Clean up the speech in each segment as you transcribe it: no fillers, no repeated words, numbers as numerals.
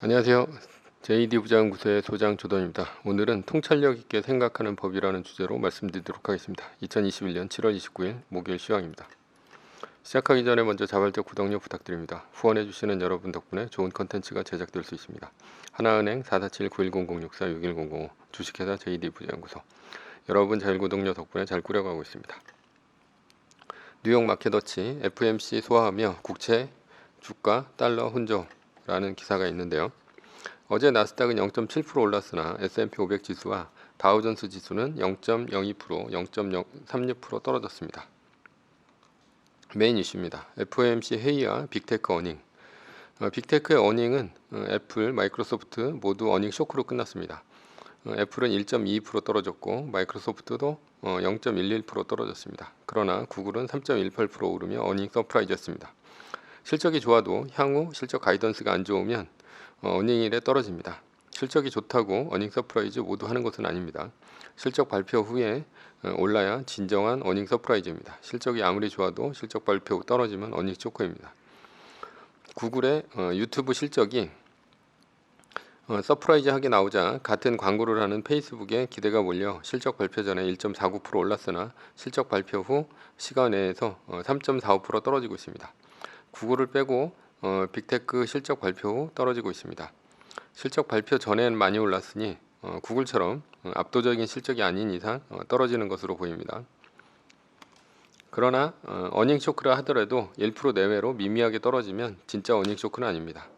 안녕하세요. JD 부자연구소의 소장 조던입니다. 오늘은 통찰력 있게 생각하는 법이라는 주제로 말씀드리도록 하겠습니다. 2021년 7월 29일 목요일 시황입니다. 시작하기 전에 먼저 자발적 구독력 부탁드립니다. 후원해주시는 여러분 덕분에 좋은 컨텐츠가 제작될 수 있습니다. 하나은행 447-9100-64-6100 주식회사 JD 부자연구소. 여러분 자율구독료 덕분에 잘 꾸려가고 있습니다. 뉴욕 마켓워치 FMC 소화하며 국채, 주가, 달러 혼조라는 기사가 있는데요. 어제 나스닥은 0.7% 올랐으나 S&P 500 지수와 다우존스 지수는 0.02%, 0.36% 떨어졌습니다. 메인 이슈입니다. FOMC 회의와 빅테크 어닝. 빅테크의 어닝은 애플, 마이크로소프트 모두 어닝 쇼크로 끝났습니다. 애플은 1.22% 떨어졌고 마이크로소프트도 0.11% 떨어졌습니다. 그러나 구글은 3.18% 오르며 어닝 서프라이즈였습니다. 실적이 좋아도 향후 실적 가이던스가 안 좋으면 어닝일에 떨어집니다. 실적이 좋다고 어닝 서프라이즈 모두 하는 것은 아닙니다. 실적 발표 후에 올라야 진정한 어닝 서프라이즈입니다. 실적이 아무리 좋아도 실적 발표 후 떨어지면 어닝 쇼크입니다. 구글의 유튜브 실적이 서프라이즈하게 나오자 같은 광고를 하는 페이스북에 기대가 몰려 실적 발표 전에 1.49% 올랐으나 실적 발표 후 시간 내에서 3.45% 떨어지고 있습니다. 구글을 빼고 빅테크 실적 발표 후 떨어지고 있습니다. 실적 발표 전엔 많이 올랐으니 구글처럼 압도적인 실적이 아닌 이상 떨어지는 것으로 보입니다. 그러나 어닝 쇼크라 하더라도 1% 내외로 미미하게 떨어지면 진짜 어닝 쇼크는 아닙니다.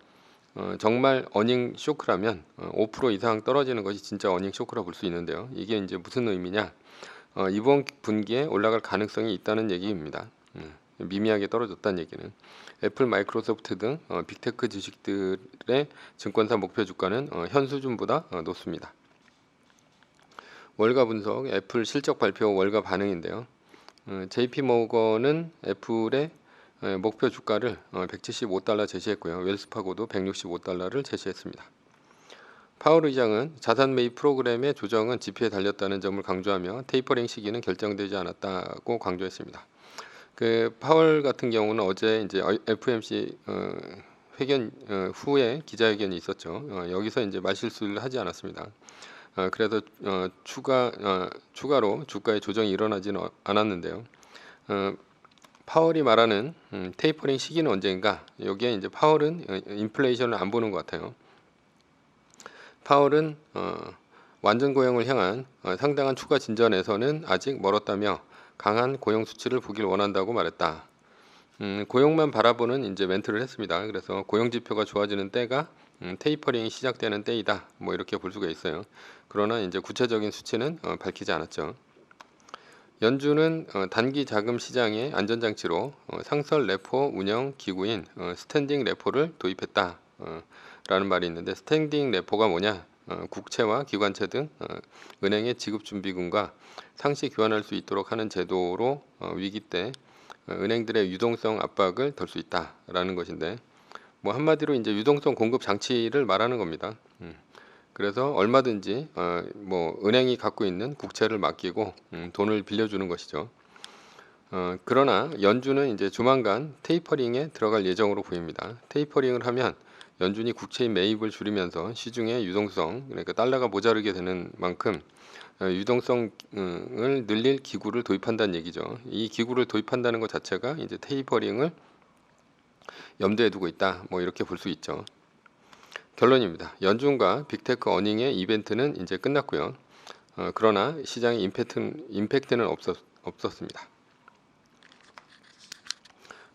정말 어닝 쇼크라면 5% 이상 떨어지는 것이 진짜 어닝 쇼크라 볼 수 있는데요. 이게 이제 무슨 의미냐? 이번 분기에 올라갈 가능성이 있다는 얘기입니다. 미미하게 떨어졌다는 얘기는 애플, 마이크로소프트 등 빅테크 주식들의 증권사 목표 주가는 현 수준보다 높습니다. 월가 분석, 애플 실적 발표 월가 반응인데요. JP모건은 애플의 목표 주가를 175달러 제시했고요. 웰스파고도 165달러를 제시했습니다. 파월 의장은 자산 매입 프로그램의 조정은 지표에 달렸다는 점을 강조하며 테이퍼링 시기는 결정되지 않았다고 강조했습니다. 파월 같은 경우는 어제 이제 FOMC 회견 후에 기자회견이 있었죠. 여기서 이제 말실수를 하지 않았습니다. 그래서 추가로 주가의 조정이 일어나지는 않았는데요. 파월이 말하는 테이퍼링 시기는 언제인가? 여기에 이제 파월은 인플레이션을 안 보는 것 같아요. 파월은 완전 고용을 향한 상당한 추가 진전에서는 아직 멀었다며 강한 고용 수치를 보길 원한다고 말했다. 고용만 바라보는 이제 멘트를 했습니다. 그래서 고용 지표가 좋아지는 때가 테이퍼링이 시작되는 때이다. 뭐 이렇게 볼 수가 있어요. 그러나 이제 구체적인 수치는 밝히지 않았죠. 연준은 단기 자금 시장의 안전장치로 상설 레포 운영 기구인 스탠딩 레포를 도입했다. 라는 말이 있는데 스탠딩 레포가 뭐냐? 국채와 기관채 등 은행의 지급준비금과 상시 교환할 수 있도록 하는 제도로 위기 때 은행들의 유동성 압박을 덜 수 있다라는 것인데 뭐 한마디로 이제 유동성 공급 장치를 말하는 겁니다. 그래서 얼마든지 뭐 은행이 갖고 있는 국채를 맡기고 돈을 빌려주는 것이죠. 그러나 연준은 이제 조만간 테이퍼링에 들어갈 예정으로 보입니다. 테이퍼링을 하면 연준이 국채의 매입을 줄이면서 시중의 유동성, 그러니까 달러가 모자르게 되는 만큼 유동성을 늘릴 기구를 도입한다는 얘기죠. 이 기구를 도입한다는 것 자체가 이제 테이퍼링을 염두에 두고 있다. 뭐 이렇게 볼 수 있죠. 결론입니다. 연준과 빅테크 어닝의 이벤트는 이제 끝났고요. 그러나 시장의 임팩트는 없었습니다.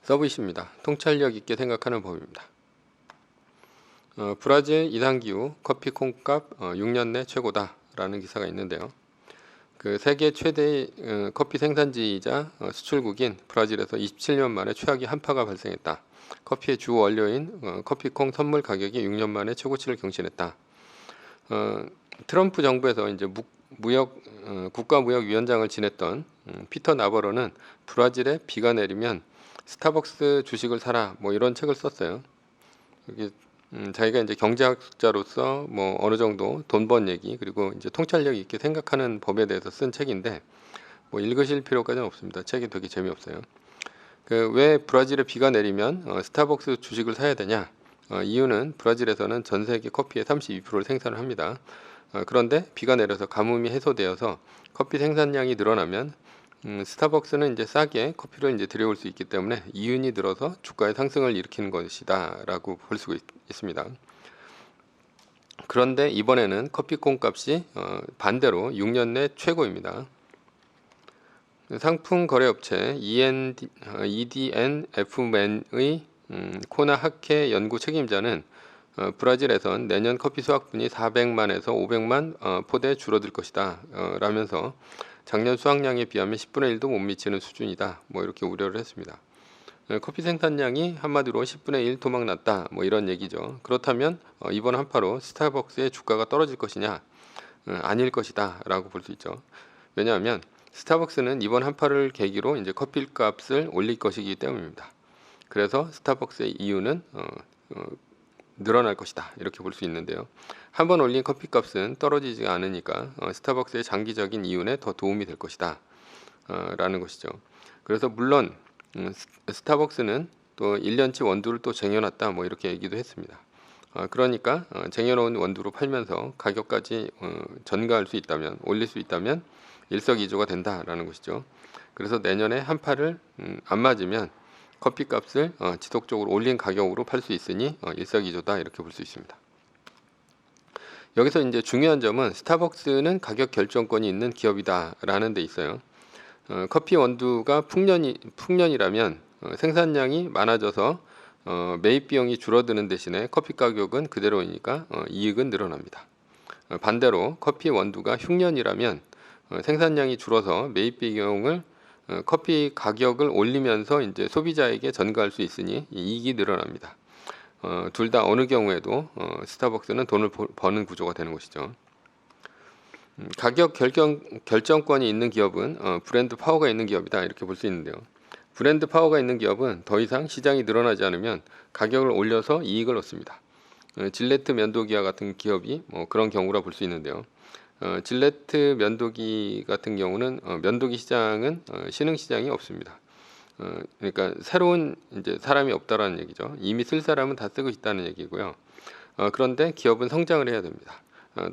서브이슈입니다. 통찰력 있게 생각하는 법입니다. 브라질 이상기후 커피 콩값 6년 내 최고다라는 기사가 있는데요. 세계 최대의 커피 생산지이자 수출국인 브라질에서 27년 만에 최악의 한파가 발생했다. 커피의 주 원료인 커피콩 선물 가격이 6년 만에 최고치를 경신했다. 트럼프 정부에서 이제 국가무역위원장을 지냈던 피터 나버로는 브라질에 비가 내리면 스타벅스 주식을 사라 뭐 이런 책을 썼어요. 자기가 이제 경제학자로서 뭐 어느 정도 돈 번 얘기 그리고 이제 통찰력 있게 생각하는 법에 대해서 쓴 책인데 뭐 읽으실 필요까지는 없습니다. 책이 되게 재미없어요. 왜 브라질에 비가 내리면 스타벅스 주식을 사야 되냐? 이유는 브라질에서는 전 세계 커피의 32%를 생산을 합니다. 그런데 비가 내려서 가뭄이 해소되어서 커피 생산량이 늘어나면 스타벅스는 이제 싸게 커피를 이제 들여올 수 있기 때문에 이윤이 늘어서 주가의 상승을 일으키는 것이다라고 볼 수 있습니다. 그런데 이번에는 커피 콩값이 반대로 6년 내 최고입니다. 상품 거래업체 EDNFman의 코나 하케 연구 책임자는 브라질에선 내년 커피 수확분이 400만에서 500만 포대 줄어들 것이다 라면서 작년 수확량에 비하면 10분의 1도 못 미치는 수준이다 뭐 이렇게 우려를 했습니다. 커피 생산량이 한마디로 10분의 1 토막났다 뭐 이런 얘기죠. 그렇다면 이번 한파로 스타벅스의 주가가 떨어질 것이냐? 아닐 것이다 라고 볼 수 있죠. 왜냐하면 스타벅스는 이번 한파를 계기로 이제 커피 값을 올릴 것이기 때문입니다. 그래서 스타벅스의 이유는 늘어날 것이다 이렇게 볼 수 있는데요. 한번 올린 커피 값은 떨어지지 않으니까 스타벅스의 장기적인 이윤에 더 도움이 될 것이다 라는 것이죠. 그래서 물론 스타벅스는 또 1년치 원두를 또 쟁여놨다 뭐 이렇게 얘기도 했습니다. 그러니까 쟁여놓은 원두로 팔면서 가격까지 전가할 수 있다면 올릴 수 있다면 일석이조가 된다라는 것이죠. 그래서 내년에 한파를 안 맞으면 커피 값을 지속적으로 올린 가격으로 팔 수 있으니 일석이조다 이렇게 볼 수 있습니다. 여기서 이제 중요한 점은 스타벅스는 가격 결정권이 있는 기업이다라는 데 있어요. 커피 원두가 풍년이라면 생산량이 많아져서 매입 비용이 줄어드는 대신에 커피 가격은 그대로이니까 이익은 늘어납니다. 반대로 커피 원두가 흉년이라면 생산량이 줄어서 매입 비용을 커피 가격을 올리면서 이제 소비자에게 전가할 수 있으니 이익이 늘어납니다. 둘 다 어느 경우에도 스타벅스는 돈을 버는 구조가 되는 것이죠. 가격 결정권이 있는 기업은 브랜드 파워가 있는 기업이다 이렇게 볼 수 있는데요. 브랜드 파워가 있는 기업은 더 이상 시장이 늘어나지 않으면 가격을 올려서 이익을 얻습니다. 질레트 면도기와 같은 기업이 뭐 그런 경우라 볼 수 있는데요. 질레트 면도기 같은 경우는 면도기 시장은 신흥 시장이 없습니다. 그러니까 새로운 이제 사람이 없다라는 얘기죠. 이미 쓸 사람은 다 쓰고 있다는 얘기고요. 그런데 기업은 성장을 해야 됩니다.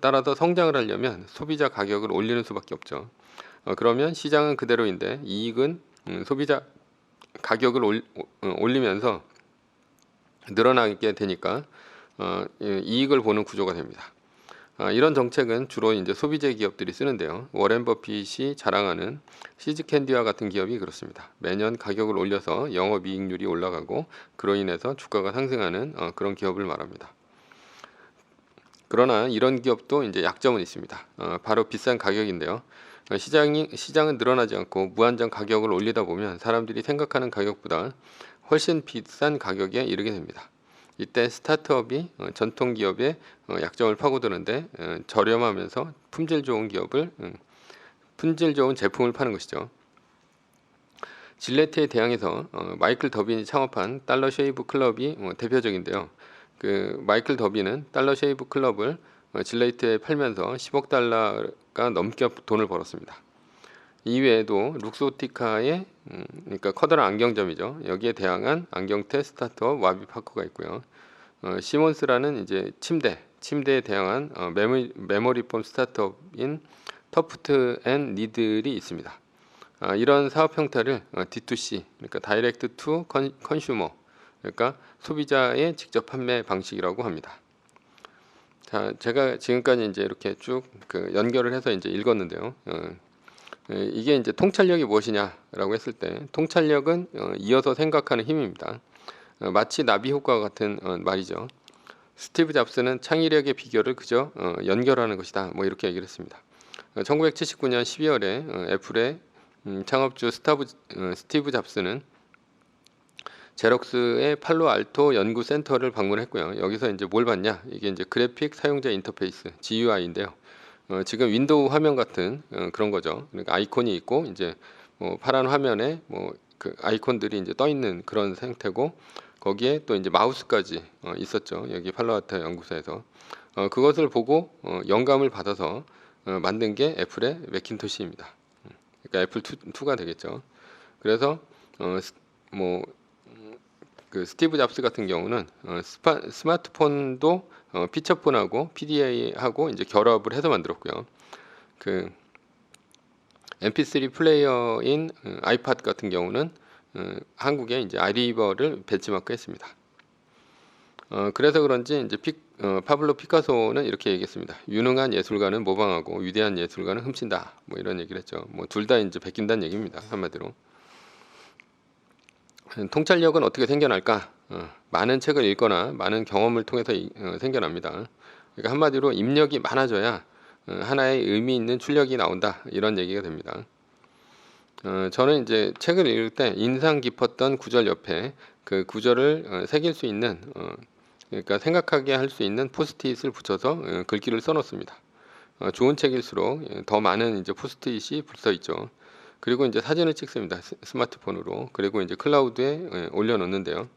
따라서 성장을 하려면 소비자 가격을 올리는 수밖에 없죠. 그러면 시장은 그대로인데 이익은 소비자 가격을 올리면서 늘어나게 되니까 이익을 보는 구조가 됩니다. 이런 정책은 주로 이제 소비재 기업들이 쓰는데요. 워렌 버핏이 자랑하는 시즈캔디와 같은 기업이 그렇습니다. 매년 가격을 올려서 영업이익률이 올라가고 그로 인해서 주가가 상승하는 그런 기업을 말합니다. 그러나 이런 기업도 이제 약점은 있습니다. 바로 비싼 가격인데요. 시장은 늘어나지 않고 무한정 가격을 올리다 보면 사람들이 생각하는 가격보다 훨씬 비싼 가격에 이르게 됩니다. 이때 스타트업이 전통 기업의 약점을 파고드는데 저렴하면서 품질 좋은 제품을 파는 것이죠. 질레트에 대항해서 마이클 더빈이 창업한 달러 쉐이브 클럽이 대표적인데요. 그 마이클 더빈은 달러 쉐이브 클럽을 질레트에 팔면서 10억 달러가 넘게 돈을 벌었습니다. 이외에도 룩소티카의 그러니까 커다란 안경점이죠. 여기에 대항한 안경테 스타트업 와비파커가 있고요. 시몬스라는 이제 침대에 대항한 메모리폼 스타트업인 터프트 앤 니들이 있습니다. 이런 사업 형태를 D2C, 그러니까 다이렉트 투 컨슈머, 그러니까 소비자의 직접 판매 방식이라고 합니다. 자, 제가 지금까지 이제 이렇게 쭉 그 연결을 해서 이제 읽었는데요. 이게 이제 통찰력이 무엇이냐라고 했을 때 통찰력은 이어서 생각하는 힘입니다. 마치 나비 효과와 같은 말이죠. 스티브 잡스는 창의력의 비결을 그저 연결하는 것이다. 뭐 이렇게 얘기를 했습니다. 1979년 12월에 애플의 창업주 스티브 잡스는 제록스의 팔로알토 연구센터를 방문했고요. 여기서 이제 뭘 봤냐? 이게 이제 그래픽 사용자 인터페이스 GUI인데요. 지금 윈도우 화면 같은 그런 거죠. 그러니까 아이콘이 있고 이제 뭐 파란 화면에 뭐 그 아이콘들이 이제 떠 있는 그런 상태고 거기에 또 이제 마우스까지 있었죠. 여기 팔로알토 연구소에서 그것을 보고 영감을 받아서 만든 게 애플의 매킨토시입니다. 그러니까 애플 2가 되겠죠. 그래서 뭐 그 스티브 잡스 같은 경우는 스마트폰도 피처폰하고 PDA하고 이제 결합을 해서 만들었고요. 그 MP3 플레이어인 아이팟 같은 경우는 한국에 이제 아이리버를 배치마크했습니다. 그래서 그런지 이제 파블로 피카소는 이렇게 얘기했습니다. 유능한 예술가는 모방하고 위대한 예술가는 훔친다. 뭐 이런 얘기를 했죠. 뭐 둘 다 이제 베낀다는 얘기입니다. 한마디로. 통찰력은 어떻게 생겨날까? 많은 책을 읽거나 많은 경험을 통해서 생겨납니다. 그러니까 한마디로 입력이 많아져야 하나의 의미 있는 출력이 나온다. 이런 얘기가 됩니다. 저는 이제 책을 읽을 때 인상 깊었던 구절 옆에 그 구절을 새길 수 있는 그러니까 생각하게 할 수 있는 포스트잇을 붙여서 글귀를 써놓습니다. 좋은 책일수록 더 많은 이제 포스트잇이 붙어 있죠. 그리고 이제 사진을 찍습니다. 스마트폰으로. 그리고 이제 클라우드에 올려놓는데요.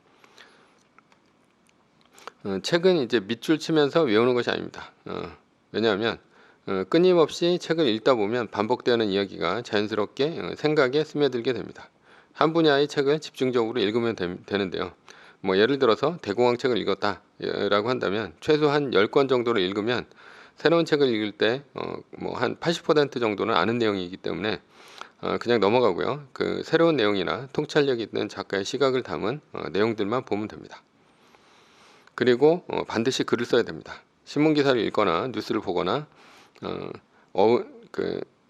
책은 이제 밑줄 치면서 외우는 것이 아닙니다. 왜냐하면 끊임없이 책을 읽다 보면 반복되는 이야기가 자연스럽게 생각에 스며들게 됩니다. 한 분야의 책을 집중적으로 읽으면 되는데요. 뭐 예를 들어서 대공황 책을 읽었다라고 한다면 최소한 10권 정도를 읽으면 새로운 책을 읽을 때 뭐 한 80% 정도는 아는 내용이기 때문에 그냥 넘어가고요. 그 새로운 내용이나 통찰력 있는 작가의 시각을 담은 내용들만 보면 됩니다. 그리고 반드시 글을 써야 됩니다. 신문 기사를 읽거나 뉴스를 보거나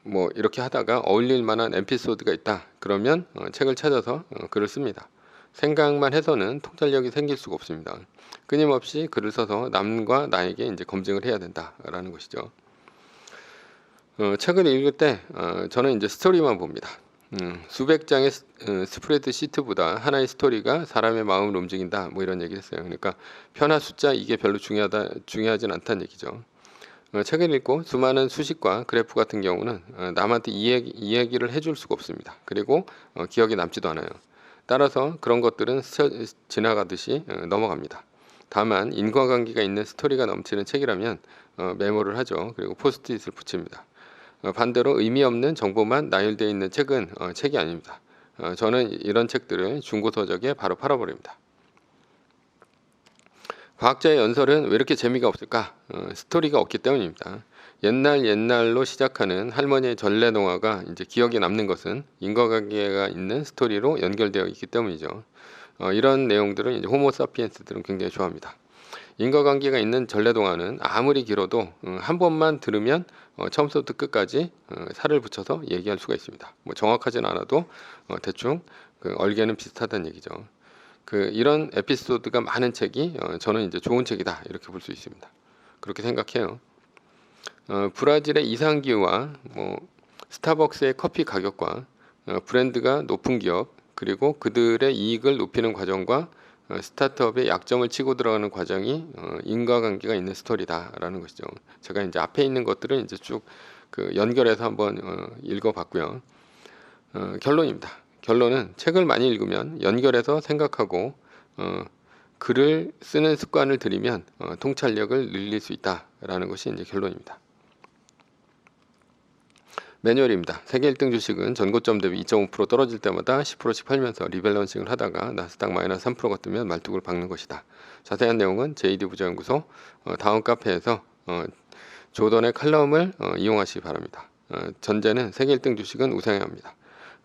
뭐 이렇게 하다가 어울릴 만한 에피소드가 있다. 그러면 책을 찾아서 글을 씁니다. 생각만 해서는 통찰력이 생길 수가 없습니다. 끊임없이 글을 써서 남과 나에게 이제 검증을 해야 된다라는 것이죠. 책을 읽을 때 저는 이제 스토리만 봅니다. 수백 장의 스프레드 시트보다 하나의 스토리가 사람의 마음을 움직인다. 뭐 이런 얘기를 했어요. 그러니까 편화 숫자 이게 별로 중요하진 않다는 얘기죠. 책을 읽고 수많은 수식과 그래프 같은 경우는 남한테 이야기를 해줄 수가 없습니다. 그리고 기억에 남지도 않아요. 따라서 그런 것들은 지나가듯이 넘어갑니다. 다만 인과관계가 있는 스토리가 넘치는 책이라면 메모를 하죠. 그리고 포스트잇을 붙입니다. 반대로 의미 없는 정보만 나열되어 있는 책은 책이 아닙니다. 저는 이런 책들을 중고서적에 바로 팔아버립니다. 과학자의 연설은 왜 이렇게 재미가 없을까? 스토리가 없기 때문입니다. 옛날로 시작하는 할머니의 전래동화가 이제 기억에 남는 것은 인과관계가 있는 스토리로 연결되어 있기 때문이죠. 이런 내용들은 이제 호모사피엔스들은 굉장히 좋아합니다. 인과관계가 있는 전래동화는 아무리 길어도 한 번만 들으면 처음부터 끝까지 살을 붙여서 얘기할 수가 있습니다. 뭐 정확하진 않아도 대충 얼개는 비슷하다는 얘기죠. 이런 에피소드가 많은 책이 저는 이제 좋은 책이다 이렇게 볼 수 있습니다. 그렇게 생각해요. 브라질의 이상기후와 뭐 스타벅스의 커피 가격과 브랜드가 높은 기업 그리고 그들의 이익을 높이는 과정과 스타트업의 약점을 치고 들어가는 과정이 인과관계가 있는 스토리다라는 것이죠. 제가 이제 앞에 있는 것들은 이제 쭉 연결해서 한번 읽어봤고요. 결론입니다. 결론은 책을 많이 읽으면 연결해서 생각하고 글을 쓰는 습관을 들이면 통찰력을 늘릴 수 있다라는 것이 이제 결론입니다. 매뉴얼입니다. 세계 1등 주식은 전고점 대비 2.5% 떨어질 때마다 10%씩 팔면서 리밸런싱을 하다가 나스닥 마이너스 3%가 뜨면 말뚝을 박는 것이다. 자세한 내용은 JD 부자연구소 다음 카페에서 조던의 칼럼을 이용하시기 바랍니다. 전제는 세계 1등 주식은 우상해야 합니다.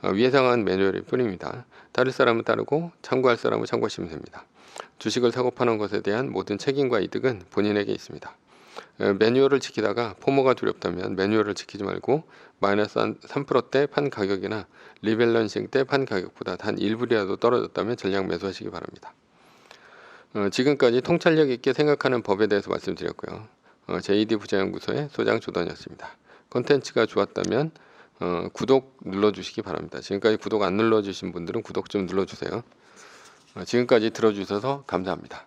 위에 상한 매뉴얼일 뿐입니다. 따를 사람은 따르고 참고할 사람은 참고하시면 됩니다. 주식을 사고 파는 것에 대한 모든 책임과 이득은 본인에게 있습니다. 매뉴얼을 지키다가 포모가 두렵다면 매뉴얼을 지키지 말고 마이너스 3%대 판 가격이나 리밸런싱 때 판 가격보다 단 1불이라도 떨어졌다면 전량 매수하시기 바랍니다. 지금까지 통찰력 있게 생각하는 법에 대해서 말씀드렸고요. JD 부자연구소의 소장 조던이었습니다. 콘텐츠가 좋았다면 구독 눌러주시기 바랍니다. 지금까지 구독 안 눌러주신 분들은 구독 좀 눌러주세요. 지금까지 들어주셔서 감사합니다.